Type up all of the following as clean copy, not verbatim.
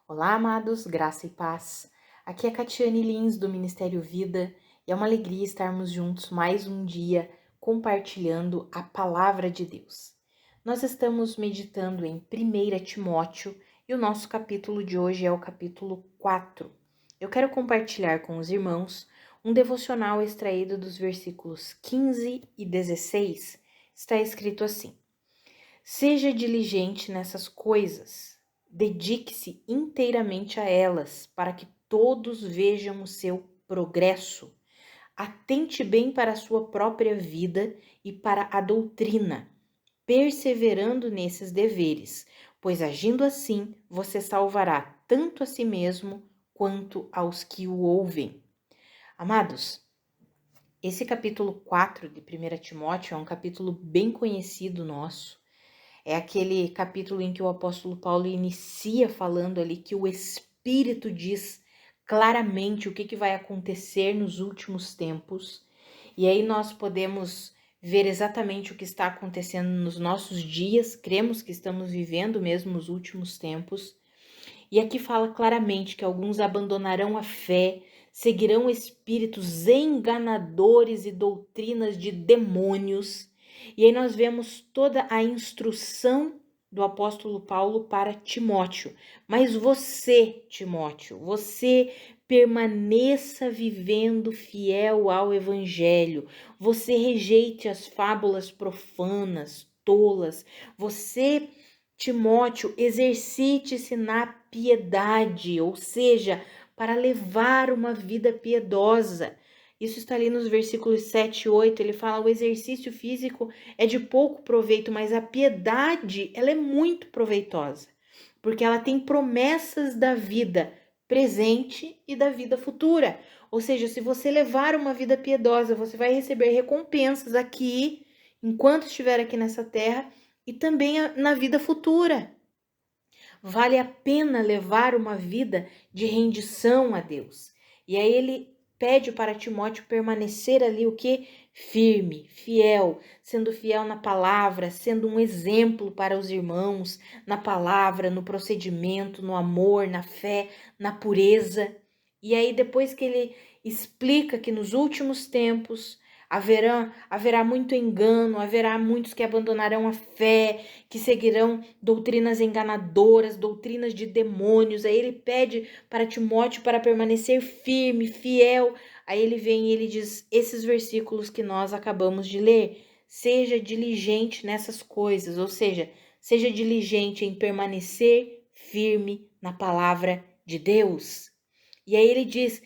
Olá, amados, graça e paz. Aqui é Catiane Lins, do Ministério Vida, e é uma alegria estarmos juntos mais um dia compartilhando a palavra de Deus. Nós estamos meditando em 1 Timóteo e o nosso capítulo de hoje é o capítulo 4. Eu quero compartilhar com os irmãos um devocional extraído dos versículos 15 e 16. Está escrito assim: Seja diligente nessas coisas. Dedique-se inteiramente a elas, para que todos vejam o seu progresso. Atente bem para a sua própria vida e para a doutrina, perseverando nesses deveres, pois agindo assim, você salvará tanto a si mesmo quanto aos que o ouvem. Amados, esse capítulo 4 de 1 Timóteo é um capítulo bem conhecido nosso. É aquele capítulo em que o apóstolo Paulo inicia falando ali que o Espírito diz claramente o que vai acontecer nos últimos tempos. E aí nós podemos ver exatamente o que está acontecendo nos nossos dias, cremos que estamos vivendo mesmo os últimos tempos. E aqui fala claramente que alguns abandonarão a fé, seguirão espíritos enganadores e doutrinas de demônios. E aí nós vemos toda a instrução do apóstolo Paulo para Timóteo. Mas você, Timóteo, você permaneça vivendo fiel ao evangelho. Você rejeite as fábulas profanas, tolas. Você, Timóteo, exercite-se na piedade, ou seja, para levar uma vida piedosa. Isso está ali nos versículos 7 e 8, ele fala: o exercício físico é de pouco proveito, mas a piedade, ela é muito proveitosa, porque ela tem promessas da vida presente e da vida futura. Ou seja, se você levar uma vida piedosa, você vai receber recompensas aqui, enquanto estiver aqui nessa terra, e também na vida futura. Vale a pena levar uma vida de rendição a Deus. E aí ele pede para Timóteo permanecer ali o que? Firme, fiel, sendo fiel na palavra, sendo um exemplo para os irmãos, na palavra, no procedimento, no amor, na fé, na pureza. E aí depois que ele explica que nos últimos tempos haverá muito engano, haverá muitos que abandonarão a fé, que seguirão doutrinas enganadoras, doutrinas de demônios. Aí ele pede para Timóteo para permanecer firme, fiel. Aí ele vem e ele diz esses versículos que nós acabamos de ler: seja diligente nessas coisas, ou seja, seja diligente em permanecer firme na palavra de Deus. E aí ele diz: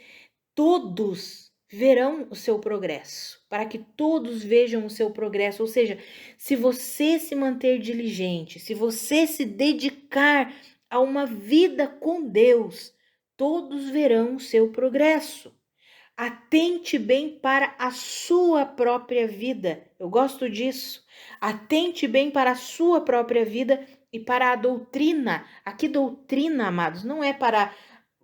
todos verão o seu progresso, para que todos vejam o seu progresso. Ou seja, se você se manter diligente, se você se dedicar a uma vida com Deus, todos verão o seu progresso. Atente bem para a sua própria vida. Eu gosto disso. Atente bem para a sua própria vida e para a doutrina. Aqui doutrina, amados, não é para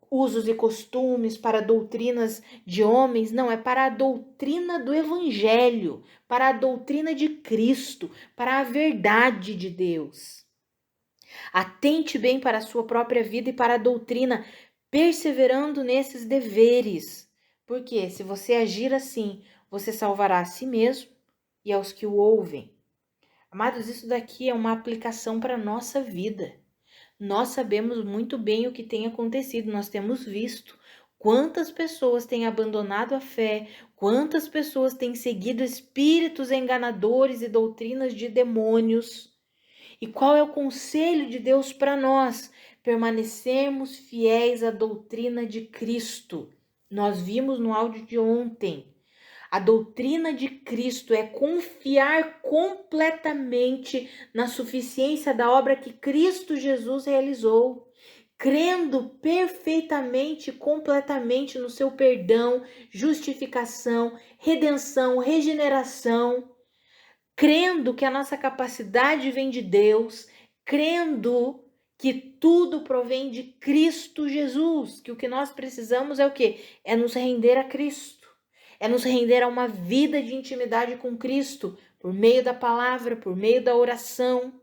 usos e costumes, para doutrinas de homens, não, é para a doutrina do Evangelho, para a doutrina de Cristo, para a verdade de Deus. Atente bem para a sua própria vida e para a doutrina, perseverando nesses deveres. Porque se você agir assim, você salvará a si mesmo e aos que o ouvem. Amados, isso daqui é uma aplicação para a nossa vida. Nós sabemos muito bem o que tem acontecido, nós temos visto quantas pessoas têm abandonado a fé, quantas pessoas têm seguido espíritos enganadores e doutrinas de demônios. E qual é o conselho de Deus para nós? Permanecermos fiéis à doutrina de Cristo. Nós vimos no áudio de ontem. A doutrina de Cristo é confiar completamente na suficiência da obra que Cristo Jesus realizou, crendo perfeitamente, completamente no seu perdão, justificação, redenção, regeneração, crendo que a nossa capacidade vem de Deus, crendo que tudo provém de Cristo Jesus, que o que nós precisamos é o quê? É nos render a Cristo. É nos render a uma vida de intimidade com Cristo, por meio da palavra, por meio da oração.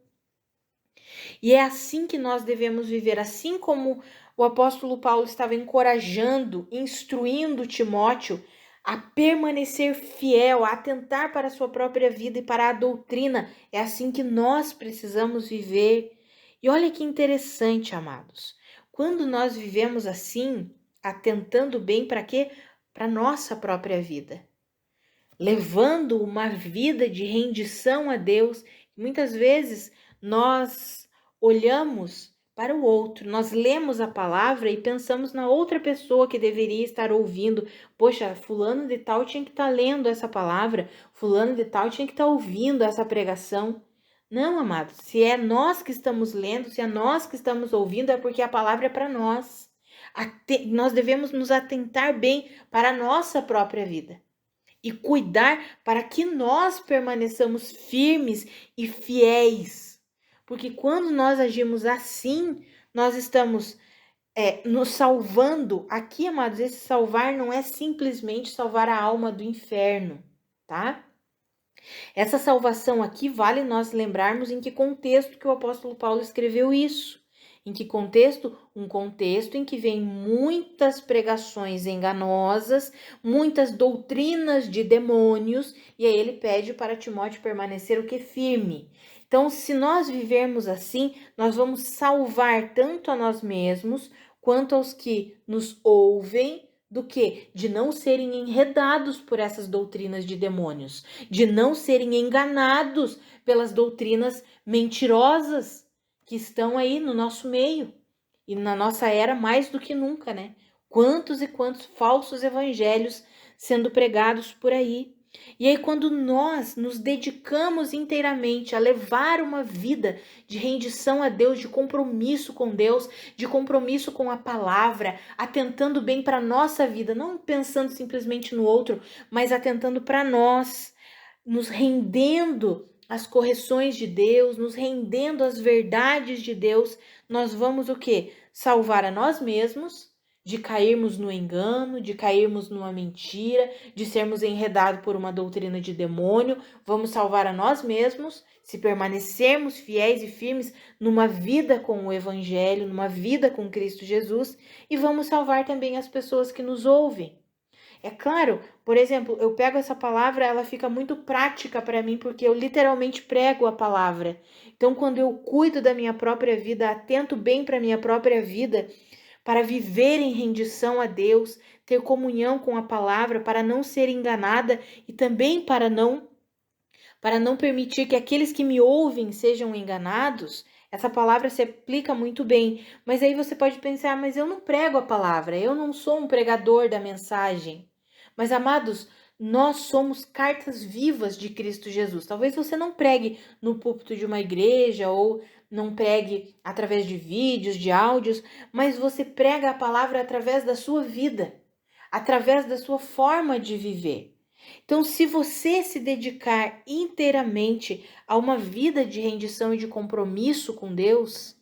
E é assim que nós devemos viver, assim como o apóstolo Paulo estava encorajando, instruindo Timóteo a permanecer fiel, a atentar para a sua própria vida e para a doutrina. É assim que nós precisamos viver. E olha que interessante, amados. Quando nós vivemos assim, atentando bem para quê? Para a nossa própria vida, levando uma vida de rendição a Deus. Muitas vezes nós olhamos para o outro, nós lemos a palavra e pensamos na outra pessoa que deveria estar ouvindo. Poxa, fulano de tal tinha que estar lendo essa palavra, fulano de tal tinha que estar ouvindo essa pregação. Não, amados, se é nós que estamos lendo, se é nós que estamos ouvindo, é porque a palavra é para nós. Nós devemos nos atentar bem para a nossa própria vida e cuidar para que nós permaneçamos firmes e fiéis. Porque quando nós agimos assim, nós estamos nos salvando. Aqui, amados, esse salvar não é simplesmente salvar a alma do inferno, tá? Essa salvação aqui vale nós lembrarmos em que contexto que o apóstolo Paulo escreveu isso. Em que contexto? Um contexto em que vem muitas pregações enganosas, muitas doutrinas de demônios, e aí ele pede para Timóteo permanecer o que? Firme. Então, se nós vivermos assim, nós vamos salvar tanto a nós mesmos, quanto aos que nos ouvem, do que? De não serem enredados por essas doutrinas de demônios, de não serem enganados pelas doutrinas mentirosas que estão aí no nosso meio e na nossa era mais do que nunca, né? Quantos e quantos falsos evangelhos sendo pregados por aí. E aí, quando nós nos dedicamos inteiramente a levar uma vida de rendição a Deus, de compromisso com Deus, de compromisso com a palavra, atentando bem para a nossa vida, não pensando simplesmente no outro, mas atentando para nós, nos rendendo às correções de Deus, nos rendendo às verdades de Deus, nós vamos o quê? Salvar a nós mesmos de cairmos no engano, de cairmos numa mentira, de sermos enredados por uma doutrina de demônio. Vamos salvar a nós mesmos se permanecermos fiéis e firmes numa vida com o Evangelho, numa vida com Cristo Jesus, e vamos salvar também as pessoas que nos ouvem. É claro, por exemplo, eu pego essa palavra, ela fica muito prática para mim, porque eu literalmente prego a palavra. Então, quando eu cuido da minha própria vida, atento bem para a minha própria vida, para viver em rendição a Deus, ter comunhão com a palavra, para não ser enganada e também para não permitir que aqueles que me ouvem sejam enganados. Essa palavra se aplica muito bem, mas aí você pode pensar, mas eu não prego a palavra, eu não sou um pregador da mensagem. Mas, amados, nós somos cartas vivas de Cristo Jesus. Talvez você não pregue no púlpito de uma igreja ou não pregue através de vídeos, de áudios, mas você prega a palavra através da sua vida, através da sua forma de viver. Então, se você se dedicar inteiramente a uma vida de rendição e de compromisso com Deus,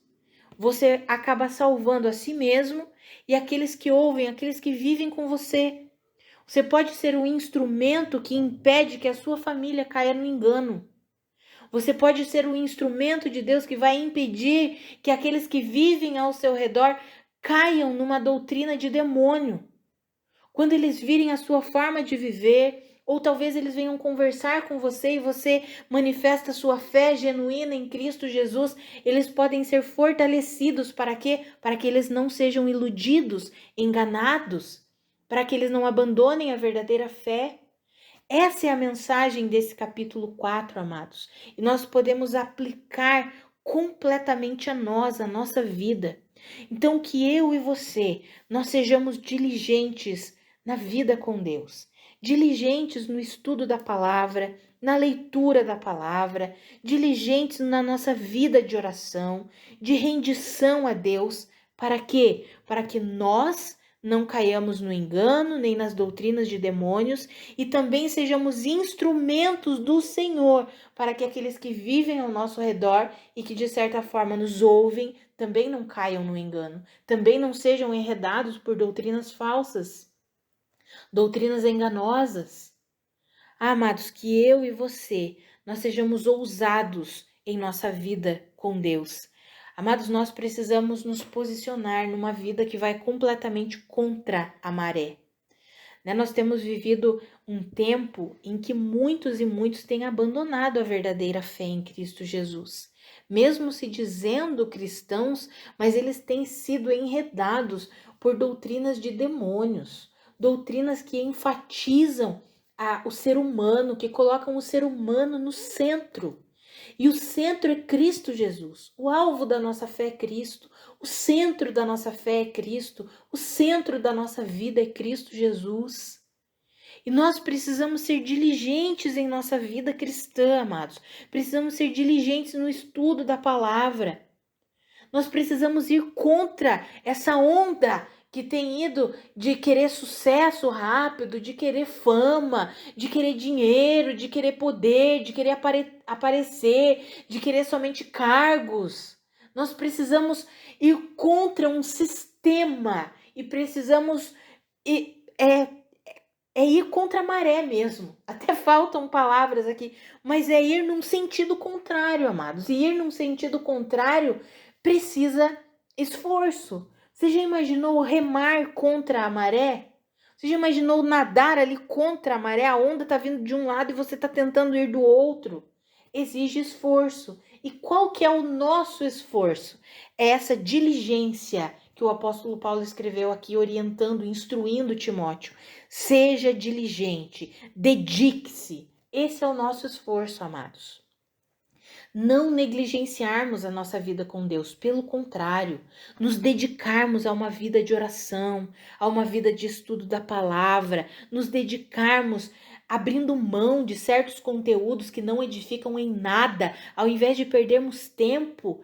você acaba salvando a si mesmo e aqueles que ouvem, aqueles que vivem com você. Você pode ser um instrumento que impede que a sua família caia no engano. Você pode ser um instrumento de Deus que vai impedir que aqueles que vivem ao seu redor caiam numa doutrina de demônio. Quando eles virem a sua forma de viver, ou talvez eles venham conversar com você e você manifesta sua fé genuína em Cristo Jesus, eles podem ser fortalecidos para quê? Para que eles não sejam iludidos, enganados, para que eles não abandonem a verdadeira fé. Essa é a mensagem desse capítulo 4, amados. E nós podemos aplicar completamente a nós, a nossa vida. Então, que eu e você, nós sejamos diligentes na vida com Deus, diligentes no estudo da palavra, na leitura da palavra, diligentes na nossa vida de oração, de rendição a Deus. Para quê? Para que nós não caiamos no engano, nem nas doutrinas de demônios, e também sejamos instrumentos do Senhor, para que aqueles que vivem ao nosso redor e que de certa forma nos ouvem, também não caiam no engano, também não sejam enredados por doutrinas falsas, doutrinas enganosas. Amados, que eu e você, nós sejamos ousados em nossa vida com Deus, Amados, nós precisamos nos posicionar numa vida que vai completamente contra a maré. Né? Nós temos vivido um tempo em que muitos e muitos têm abandonado a verdadeira fé em Cristo Jesus. Mesmo se dizendo cristãos, mas eles têm sido enredados por doutrinas de demônios, doutrinas que enfatizam o ser humano, que colocam o ser humano no centro. E o centro é Cristo Jesus. O alvo da nossa fé é Cristo. O centro da nossa fé é Cristo. O centro da nossa vida é Cristo Jesus. E nós precisamos ser diligentes em nossa vida cristã, amados. Precisamos ser diligentes no estudo da palavra. Nós precisamos ir contra essa onda que tem ido de querer sucesso rápido, de querer fama, de querer dinheiro, de querer poder, de querer aparecer, de querer somente cargos. Nós precisamos ir contra um sistema e precisamos ir contra a maré mesmo. Até faltam palavras aqui, mas é ir num sentido contrário, amados. E ir num sentido contrário precisa esforço. Você já imaginou remar contra a maré? Você já imaginou nadar ali contra a maré? A onda está vindo de um lado e você está tentando ir do outro. Exige esforço. E qual que é o nosso esforço? É essa diligência que o apóstolo Paulo escreveu aqui, orientando, instruindo Timóteo. Seja diligente, dedique-se. Esse é o nosso esforço, amados. Não negligenciarmos a nossa vida com Deus, pelo contrário, nos dedicarmos a uma vida de oração, a uma vida de estudo da palavra, nos dedicarmos abrindo mão de certos conteúdos que não edificam em nada, ao invés de perdermos tempo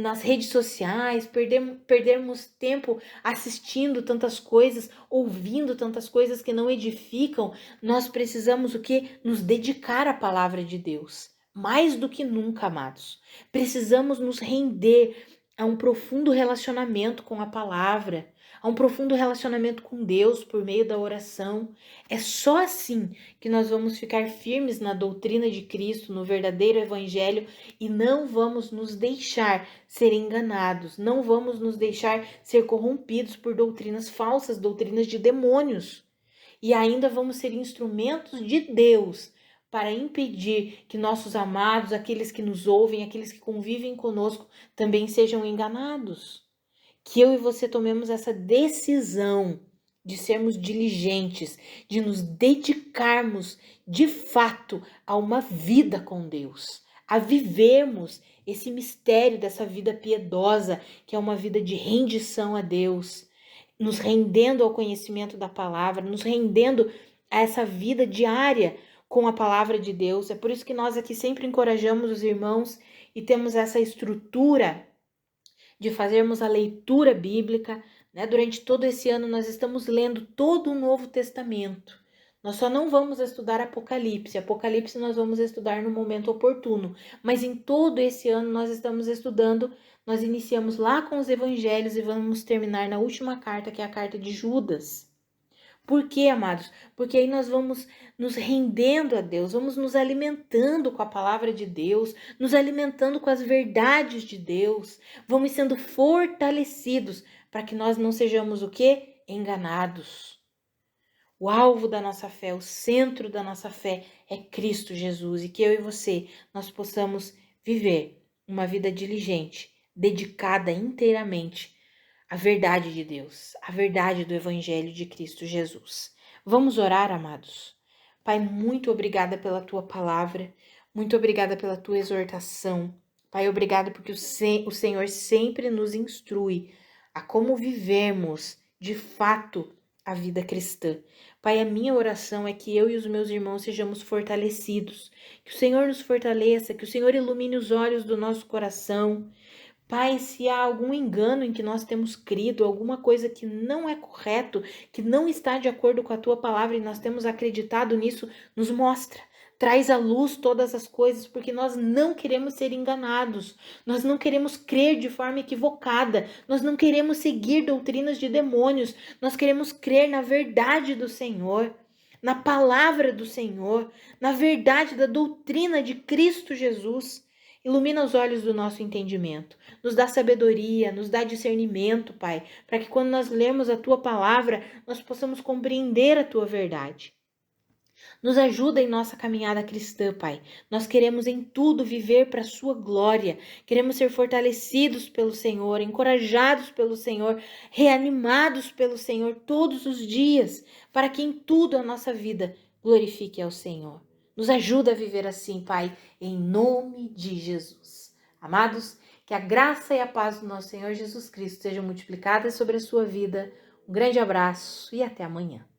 nas redes sociais, perdermos tempo assistindo tantas coisas, ouvindo tantas coisas que não edificam, nós precisamos o quê? Nos dedicar à palavra de Deus. Mais do que nunca, amados. Precisamos nos render a um profundo relacionamento com a palavra, a um profundo relacionamento com Deus por meio da oração. É só assim que nós vamos ficar firmes na doutrina de Cristo, no verdadeiro evangelho, e não vamos nos deixar ser enganados, não vamos nos deixar ser corrompidos por doutrinas falsas, doutrinas de demônios. E ainda vamos ser instrumentos de Deus para impedir que nossos amados, aqueles que nos ouvem, aqueles que convivem conosco, também sejam enganados. Que eu e você tomemos essa decisão de sermos diligentes, de nos dedicarmos de fato a uma vida com Deus, a vivermos esse mistério dessa vida piedosa, que é uma vida de rendição a Deus, nos rendendo ao conhecimento da palavra, nos rendendo a essa vida diária com a palavra de Deus. É por isso que nós aqui sempre encorajamos os irmãos e temos essa estrutura de fazermos a leitura bíblica, né? Durante todo esse ano nós estamos lendo todo o Novo Testamento. Nós só não vamos estudar Apocalipse. Apocalipse nós vamos estudar no momento oportuno. Mas em todo esse ano nós estamos estudando, nós iniciamos lá com os evangelhos e vamos terminar na última carta, que é a carta de Judas. Por quê, amados? Porque aí nós vamos nos rendendo a Deus, vamos nos alimentando com a palavra de Deus, nos alimentando com as verdades de Deus, vamos sendo fortalecidos para que nós não sejamos o quê? Enganados. O alvo da nossa fé, o centro da nossa fé é Cristo Jesus, e que eu e você, nós possamos viver uma vida diligente, dedicada inteiramente a verdade de Deus, a verdade do Evangelho de Cristo Jesus. Vamos orar, amados? Pai, muito obrigada pela tua palavra, muito obrigada pela tua exortação. Pai, obrigada porque o Senhor sempre nos instrui a como vivermos de fato a vida cristã. Pai, a minha oração é que eu e os meus irmãos sejamos fortalecidos, que o Senhor nos fortaleça, que o Senhor ilumine os olhos do nosso coração. Pai, se há algum engano em que nós temos crido, alguma coisa que não é correto, que não está de acordo com a tua palavra e nós temos acreditado nisso, nos mostra. Traz à luz todas as coisas, porque nós não queremos ser enganados, nós não queremos crer de forma equivocada, nós não queremos seguir doutrinas de demônios, nós queremos crer na verdade do Senhor, na palavra do Senhor, na verdade da doutrina de Cristo Jesus. Ilumina os olhos do nosso entendimento, nos dá sabedoria, nos dá discernimento, Pai, para que quando nós lemos a Tua palavra, nós possamos compreender a Tua verdade. Nos ajuda em nossa caminhada cristã, Pai. Nós queremos em tudo viver para a Sua glória. Queremos ser fortalecidos pelo Senhor, encorajados pelo Senhor, reanimados pelo Senhor todos os dias, para que em tudo a nossa vida glorifique ao Senhor. Nos ajuda a viver assim, Pai, em nome de Jesus. Amados, que a graça e a paz do nosso Senhor Jesus Cristo sejam multiplicadas sobre a sua vida. Um grande abraço e até amanhã.